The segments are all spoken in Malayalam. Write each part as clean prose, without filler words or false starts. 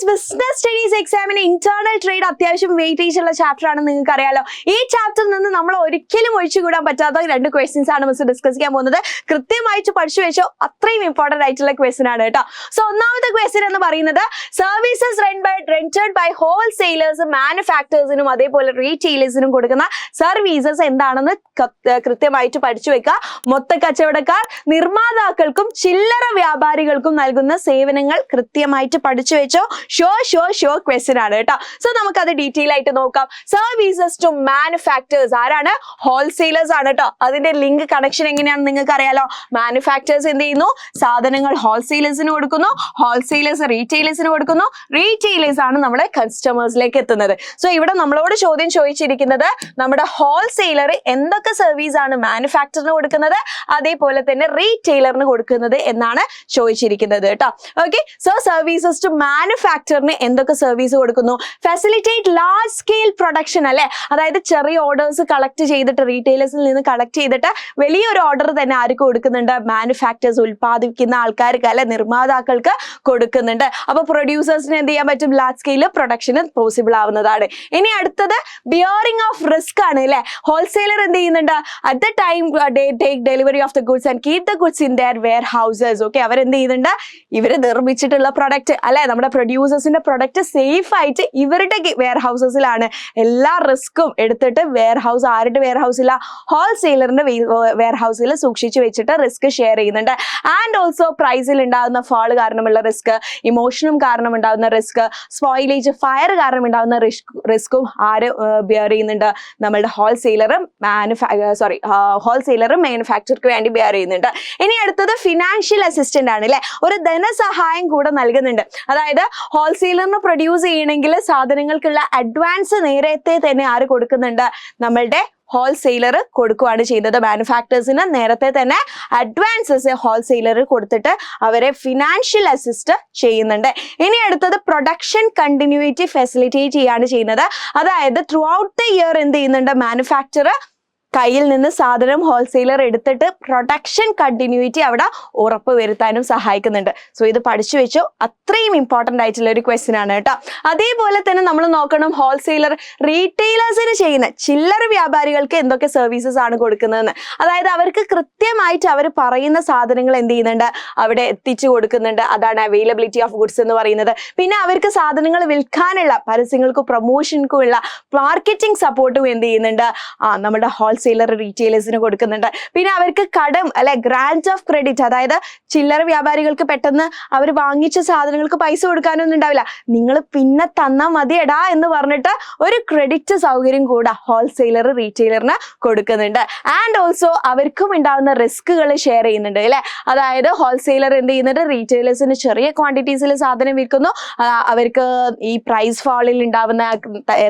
ബിസിനസ് സ്റ്റഡീസ് എക്സാമിന് ഇന്റേണൽ ട്രേഡ് അത്യാവശ്യം വെയിറ്റേജ് ഉള്ള ചാപ്റ്റർ ആണ് നിങ്ങൾക്ക് അറിയാലോ. ഈ ചാപ്റ്ററിൽ നിന്ന് നമ്മൾ ഒരിക്കലും ഒഴിച്ചുകൂടാൻ പറ്റാത്ത രണ്ട് ക്വസ്റ്റ്യൻസ് ആണ് മിസ് ഡിസ്കസ് ചെയ്യാൻ പോകുന്നത്. കൃത്യമായിട്ട് പഠിച്ചു വെച്ചോ, അത്രയും ഇമ്പോർട്ടന്റ് ആയിട്ടുള്ള ക്വസ്റ്റ്യൻ ആണ് കേട്ടോ. സോ ഒന്നാമത്തെ ക്വസ്റ്റ്യൻ എന്ന് പറയുന്നത് സർവീസസ് റെന്റഡ് ബൈ ഹോൾസെയിലേഴ്സ് മാനുഫാക്ചേഴ്സിനും അതേപോലെ റീറ്റെയിലേഴ്സിനും കൊടുക്കുന്ന സർവീസസ് എന്താണെന്ന് കൃത്യമായിട്ട് പഠിച്ചു വെക്കുക. മൊത്ത കച്ചവടക്കാർ നിർമ്മാതാക്കൾക്കും ചില്ലറ വ്യാപാരികൾക്കും നൽകുന്ന സേവനങ്ങൾ കൃത്യമായിട്ട് പഠിച്ചു വെച്ചോ. ഷോ ക്വസ്റ്റ്യൻ ആണ് കേട്ടോ. സോ നമുക്കത് ഡീറ്റെയിൽ ആയിട്ട് നോക്കാം. സർവീസസ് ടു മാനുഫാക്ചേഴ്സ് ആരാണ്? ഹോൾസെയിലേഴ്സ് ആണ് കേട്ടോ. അതിന്റെ ലിങ്ക് കണക്ഷൻ എങ്ങനെയാണെന്ന് നിങ്ങൾക്ക് അറിയാലോ. മാനുഫാക്ചേഴ്സ് എന്ത് ചെയ്യുന്നു? സാധനങ്ങൾ ഹോൾസെയിലേഴ്സിന് കൊടുക്കുന്നു, ഹോൾസെയിലേഴ്സ് റീറ്റെയിലേഴ്സിന് കൊടുക്കുന്നു, റീറ്റെയിലേഴ്സ് ആണ് നമ്മുടെ കസ്റ്റമേഴ്സിലേക്ക് എത്തുന്നത്. സോ ഇവിടെ നമ്മളോട് ചോദ്യം ചോദിച്ചിരിക്കുന്നത് നമ്മുടെ ഹോൾസെയിലർ എന്തൊക്കെ സർവീസ് ആണ് മാനുഫാക്ചറിന് കൊടുക്കുന്നത്, അതേപോലെ തന്നെ റീറ്റെയിലറിന് കൊടുക്കുന്നത് എന്നാണ് ചോദിച്ചിരിക്കുന്നത് കേട്ടോ. ഓക്കെ, സോ സർവീസസ് ടു മാനുഫാക്ചറിന് എന്തൊക്കെ സർവീസ് കൊടുക്കുന്നു? ഫെസിലിറ്റേറ്റ് ലാർജ് സ്കെയിൽ പ്രൊഡക്ഷൻ അല്ലെ, അതായത് ചെറിയ ഓർഡേഴ്സ് കളക്ട് ചെയ്തിട്ട് റീറ്റെയിലേഴ്സിൽ നിന്ന് കളക്ട് ചെയ്തിട്ട് വലിയൊരു ഓർഡർ തന്നെ ആർക്ക് കൊടുക്കുന്നുണ്ട്? മാനുഫാക്ചേഴ്സ്, ഉൽപ്പാദിപ്പിക്കുന്ന ആൾക്കാർക്ക് അല്ലെ, നിർമ്മാതാക്കൾക്ക് കൊടുക്കുന്നുണ്ട്. അപ്പൊ പ്രൊഡ്യൂസേഴ്സിന് എന്ത് ചെയ്യാൻ പറ്റും? ലാർജ് സ്കെയിൽ പ്രൊഡക്ഷന് പോസിബിൾ ആവുന്നതാണ്. ഇനി അടുത്തത് ബിയറിംഗ് ഓഫ് റിസ്ക് ആണ് അല്ലെ. ഹോൾസെയിലർ എന്ത് ചെയ്യുന്നുണ്ട്? At the time take delivery of the goods and keep the goods in their warehouses. Okay, അവരെന്ത് ചെയ്യുന്നുണ്ട്? ഇവര് നിർമ്മിച്ചിട്ടുള്ള പ്രൊഡക്റ്റ് അല്ലെ, നമ്മുടെ പ്രൊഡ്യൂസേഴ്സിന്റെ പ്രൊഡക്റ്റ് സേഫ് ആയിട്ട് ഇവരുടെ വെയർ ഹൗസസിലാണ്. എല്ലാ റിസ്കും എടുത്തിട്ട് വെയർ ഹൗസ് ആരുടെ വെയർ ഹൗസില? ഹോൾസെയിലറിന്റെ വെയർ ഹൗസിൽ സൂക്ഷിച്ചു വെച്ചിട്ട് റിസ്ക് ഷെയർ ചെയ്യുന്നുണ്ട്. ആൻഡ് ഓൾസോ പ്രൈസിൽ ഉണ്ടാകുന്ന ഫാൾ കാരണമുള്ള റിസ്ക്, ഇമോഷനും കാരണം ഉണ്ടാകുന്ന റിസ്ക്, സ്പോയിലേജ്, ഫയർ കാരണം ഉണ്ടാകുന്ന റിസ്കും ആര് ബെയർ ചെയ്യുന്നുണ്ട്? നമ്മളുടെ ഹോൾസെയിലറും മാനുഫാക്ചർക്ക് വേണ്ടി ബെയർ ചെയ്യുന്നുണ്ട്. ഇനി അടുത്തത് ഫിനാൻഷ്യൽ അസിസ്റ്റന്റ് ആണ് അല്ലെ. ഒരു ധനസഹായം കൂടെ നൽകുന്നുണ്ട്. അതായത് ഹോൾസെയിലറിന് പ്രൊഡ്യൂസ് ചെയ്യണമെങ്കിൽ സാധനങ്ങൾക്കുള്ള അഡ്വാൻസ് നേരത്തെ തന്നെ ആര് കൊടുക്കുന്നുണ്ട്? നമ്മളുടെ ഹോൾസെയിലർ കൊടുക്കുകയാണ് ചെയ്യുന്നത്. മാനുഫാക്ചേഴ്സിന് നേരത്തെ തന്നെ അഡ്വാൻസസ് ഹോൾസെയിലർ കൊടുത്തിട്ട് അവരെ ഫിനാൻഷ്യൽ അസിസ്റ്റ് ചെയ്യുന്നുണ്ട്. ഇനി അടുത്തത് പ്രൊഡക്ഷൻ കണ്ടിന്യൂറ്റി ഫെസിലിറ്റേറ്റ് ചെയ്യാണ് ചെയ്യുന്നത്. അതായത് ത്രൂ ഔട്ട് ദ ഇയർ എന്ത് ചെയ്യുന്നുണ്ട്? മാനുഫാക്ചർ കയ്യിൽ നിന്ന് സാധനം ഹോൾസെയിലർ എടുത്തിട്ട് പ്രൊഡക്ഷൻ കണ്ടിന്യൂറ്റി അവിടെ ഉറപ്പ് വരുത്താനും സഹായിക്കുന്നുണ്ട്. സോ ഇത് പഠിച്ചു വെച്ചോ, അത്രയും ഇമ്പോർട്ടന്റ് ആയിട്ടുള്ള ഒരു ക്വസ്റ്റ്യൻ ആണ് കേട്ടോ. അതേപോലെ തന്നെ നമ്മൾ നോക്കണം ഹോൾസെയിലർ റീറ്റെയിലേഴ്സിന് ചെയ്യുന്ന ചില്ലറ വ്യാപാരികൾക്ക് എന്തൊക്കെ സർവീസസ് ആണ് കൊടുക്കുന്നതെന്ന്. അതായത് അവർക്ക് കൃത്യമായിട്ട് അവർ പറയുന്ന സാധനങ്ങൾ എന്ത് ചെയ്യുന്നുണ്ട്? അവിടെ എത്തിച്ചു കൊടുക്കുന്നുണ്ട്. അതാണ് അവൈലബിലിറ്റി ഓഫ് ഗുഡ്സ് എന്ന് പറയുന്നത്. പിന്നെ അവർക്ക് സാധനങ്ങൾ വിൽക്കാനുള്ള പരസ്യങ്ങൾക്കും പ്രൊമോഷൻക്കും ഉള്ള മാർക്കറ്റിംഗ് സപ്പോർട്ടും എന്ത് ചെയ്യുന്നുണ്ട്? നമ്മുടെ ഹോൾസെയിലർ റീറ്റെയിലേഴ്സിന് കൊടുക്കുന്നുണ്ട്. പിന്നെ അവർക്ക് കടം അല്ലെ, ഗ്രാന്റ് ഓഫ് ക്രെഡിറ്റ്, അതായത് ചില്ലറ വ്യാപാരികൾക്ക് പെട്ടെന്ന് അവർ വാങ്ങിച്ച സാധനങ്ങൾക്ക് പൈസ കൊടുക്കാനൊന്നും ഉണ്ടാവില്ല, നിങ്ങൾ പിന്നെ തന്നാൽ മതിയടാ എന്ന് പറഞ്ഞിട്ട് ഒരു ക്രെഡിറ്റ് സൗകര്യം കൂടെ ഹോൾസെയിലർ റീറ്റെയിലറിന് കൊടുക്കുന്നുണ്ട്. ആൻഡ് ഓൾസോ അവർക്കും ഉണ്ടാവുന്ന റിസ്കുകൾ ഷെയർ ചെയ്യുന്നുണ്ട് അല്ലെ. അതായത് ഹോൾസെയിലർ എന്ത് ചെയ്യുന്നുണ്ട്? റീറ്റെയിലേഴ്സിന് ചെറിയ ക്വാണ്ടിറ്റീസിൽ സാധനം വിൽക്കുന്നു. അവർക്ക് ഈ പ്രൈസ് ഫാളിൽ ഉണ്ടാവുന്ന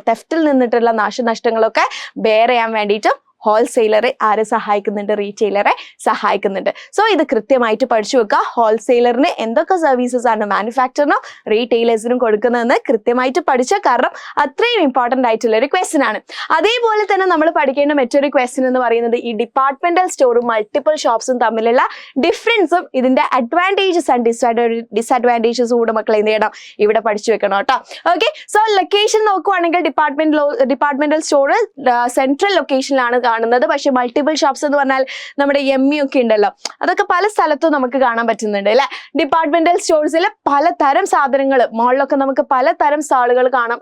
തെഫ്റ്റിൽ നിന്നിട്ടുള്ള നാശനഷ്ടങ്ങളൊക്കെ ബെയർ ചെയ്യാൻ വേണ്ടിയിട്ടും ഹോൾസെയിലറെ ആരെ സഹായിക്കുന്നുണ്ട്? റീറ്റെയിലറെ സഹായിക്കുന്നുണ്ട്. സോ ഇത് കൃത്യമായിട്ട് പഠിച്ചു വെക്കുക. ഹോൾസെയിലറിന് എന്തൊക്കെ സർവീസസ് ആണ് മാനുഫാക്ചറിനും റീറ്റെയിലേഴ്സിനും കൊടുക്കുന്നതെന്ന് കൃത്യമായിട്ട് പഠിച്ച, കാരണം അത്രയും ഇമ്പോർട്ടന്റ് ആയിട്ടുള്ള ഒരു ക്വസ്റ്റ്യൻ ആണ്. അതേപോലെ തന്നെ നമ്മൾ പഠിക്കേണ്ട മറ്റൊരു ക്വസ്റ്റ്യൻ എന്ന് പറയുന്നത് ഈ ഡിപ്പാർട്ട്മെന്റൽ സ്റ്റോറും മൾട്ടിപ്പിൾ ഷോപ്സും തമ്മിലുള്ള ഡിഫറൻസും ഇതിന്റെ അഡ്വാൻറ്റേജസ് ആൻഡ് ഡിസ്അഡ്വാൻറ്റേജസ് കൂടെ മക്കളെ എന്ത് ചെയ്യണം? ഇവിടെ പഠിച്ചു വെക്കണം കേട്ടോ. ഓക്കെ, സോ ലൊക്കേഷൻ നോക്കുവാണെങ്കിൽ ഡിപ്പാർട്ട്മെന്റൽ സ്റ്റോർ സെൻട്രൽ ലൊക്കേഷനിലാണ് കാണുന്നത്. പക്ഷെ മൾട്ടിപ്പിൾ ഷോപ്സ് എന്ന് പറഞ്ഞാൽ നമ്മുടെ എമ്മി ഒക്കെ ഉണ്ടല്ലോ, അതൊക്കെ പല സ്ഥലത്തും നമുക്ക് കാണാൻ പറ്റുന്നുണ്ട് അല്ലെ. ഡിപ്പാർട്ട്മെന്റൽ സ്റ്റോഴ്സിൽ പലതരം സാധനങ്ങൾ, മോളിലൊക്കെ നമുക്ക് പലതരം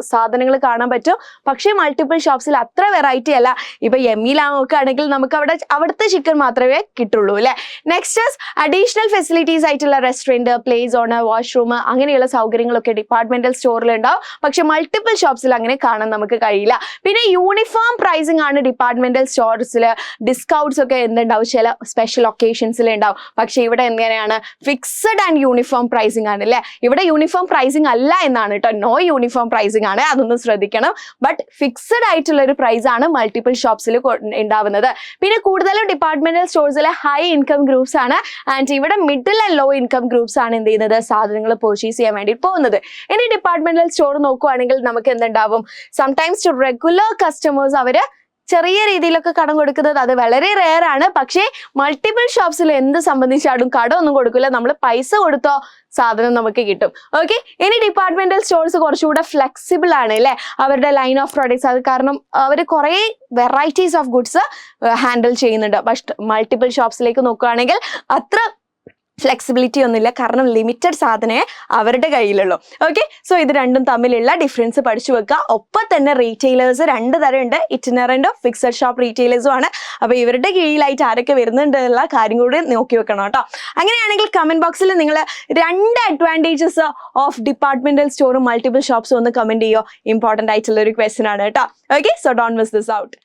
സാധനങ്ങൾ കാണാൻ പറ്റും. പക്ഷേ മൾട്ടിപ്പിൾ ഷോപ്സിൽ അത്ര വെറൈറ്റി അല്ല. ഇപ്പൊ എമ്മിയിലാ നോക്കുകയാണെങ്കിൽ നമുക്ക് അവിടുത്തെ ചിക്കൻ മാത്രമേ കിട്ടുള്ളൂ അല്ലെ. നെക്സ്റ്റ് അഡീഷണൽ ഫെസിലിറ്റീസ് ആയിട്ടുള്ള റെസ്റ്റോറന്റ്, പ്ലേ സോൺ, വാഷ്റൂം, അങ്ങനെയുള്ള സൗകര്യങ്ങളൊക്കെ ഡിപ്പാർട്ട്മെന്റൽ സ്റ്റോറിൽ ഉണ്ടാവും. പക്ഷെ മൾട്ടിപ്പിൾ ഷോപ്സിൽ അങ്ങനെ കാണാൻ നമുക്ക് കഴിയില്ല. പിന്നെ യൂണിഫോം പ്രൈസിംഗ് ആണ് ഡിപ്പാർട്ട്മെന്റൽ സ്റ്റോർസിൽ. ഡിസ്കൗണ്ട്സ് ഒക്കെ എന്തുണ്ടാവും? ചില സ്പെഷ്യൽ ഒക്കേഷൻസിൽ ഉണ്ടാവും. പക്ഷെ ഇവിടെ എങ്ങനെയാണ്? ഫിക്സഡ് ആൻഡ് യൂണിഫോം പ്രൈസിംഗ് ആണ് അല്ലെ. ഇവിടെ യൂണിഫോം പ്രൈസിംഗ് അല്ല എന്നാണ് കേട്ടോ, നോ യൂണിഫോം പ്രൈസിംഗ് ആണ്, അതൊന്ന് ശ്രദ്ധിക്കണം. ബട്ട് ഫിക്സഡ് ആയിട്ടുള്ള ഒരു പ്രൈസ് ആണ് മൾട്ടിപ്പിൾ ഷോപ്സിൽ ഉണ്ടാവുന്നത്. പിന്നെ കൂടുതലും ഡിപ്പാർട്ട്മെന്റൽ സ്റ്റോഴ്സിലെ ഹൈ ഇൻകം ഗ്രൂപ്പ്സ് ആണ്. ആൻഡ് ഇവിടെ middle and low income groups ആണ് എന്ത് ചെയ്യുന്നത്? സാധനങ്ങൾ പർച്ചേസ് ചെയ്യാൻ വേണ്ടി പോകുന്നത്. ഇനി ഡിപ്പാർട്ട്മെന്റൽ സ്റ്റോർ നോക്കുവാണെങ്കിൽ നമുക്ക് എന്തുണ്ടാവും? സംടൈംസ് ടു റെഗുലർ കസ്റ്റമേഴ്സ് അവര് ചെറിയ രീതിയിലൊക്കെ കടം കൊടുക്കുന്നത് അത് വളരെ റെയർ ആണ്. പക്ഷേ മൾട്ടിപ്പിൾ ഷോപ്സിൽ എന്ത് സംബന്ധിച്ചാലും കടം ഒന്നും കൊടുക്കില്ല, നമ്മൾ പൈസ കൊടുത്തോ സാധനം നമുക്ക് കിട്ടും. ഓക്കെ, ഇനി ഡിപ്പാർട്ട്മെന്റൽ സ്റ്റോഴ്സ് കുറച്ചുകൂടെ ഫ്ലെക്സിബിൾ ആണ് അല്ലേ, അവരുടെ ലൈൻ ഓഫ് പ്രോഡക്ട്സ്. അത് കാരണം അവർ കുറേ വെറൈറ്റീസ് ഓഫ് ഗുഡ്സ് ഹാൻഡിൽ ചെയ്യുന്നുണ്ട്. പക്ഷെ മൾട്ടിപ്പിൾ ഷോപ്സിലേക്ക് നോക്കുകയാണെങ്കിൽ അത്ര ഫ്ലെക്സിബിലിറ്റി ഒന്നുമില്ല, കാരണം ലിമിറ്റഡ് സാധനമേ അവരുടെ കയ്യിലുള്ളൂ. ഓക്കെ, സോ ഇത് രണ്ടും തമ്മിലുള്ള ഡിഫറൻസ് പഠിച്ചു വെക്കുക. ഒപ്പം തന്നെ റീറ്റെയിലേഴ്സ് 2 തരം ഉണ്ട്, ഇറ്റിനറൻറ്റും ഫിക്സഡ് ഷോപ്പ് റീറ്റെയിലേഴ്സും ആണ്. അപ്പോൾ ഇവരുടെ കീഴിലായിട്ട് ആരൊക്കെ വരുന്നുണ്ട് എന്നുള്ള കാര്യം കൂടി നോക്കി വെക്കണം കേട്ടോ. അങ്ങനെയാണെങ്കിൽ കമന്റ് ബോക്സിൽ നിങ്ങൾ 2 അഡ്വാൻറ്റേജസ് ഓഫ് ഡിപ്പാർട്ട്മെന്റൽ സ്റ്റോറും മൾട്ടിപ്പിൾ ഷോപ്സും ഒന്ന് കമന്റ് ചെയ്യോ. ഇമ്പോർട്ടൻ്റ് ആയിട്ടുള്ള ഒരു ക്വസ്റ്റൻ ആണ് കേട്ടോ. Okay, so don't miss this out.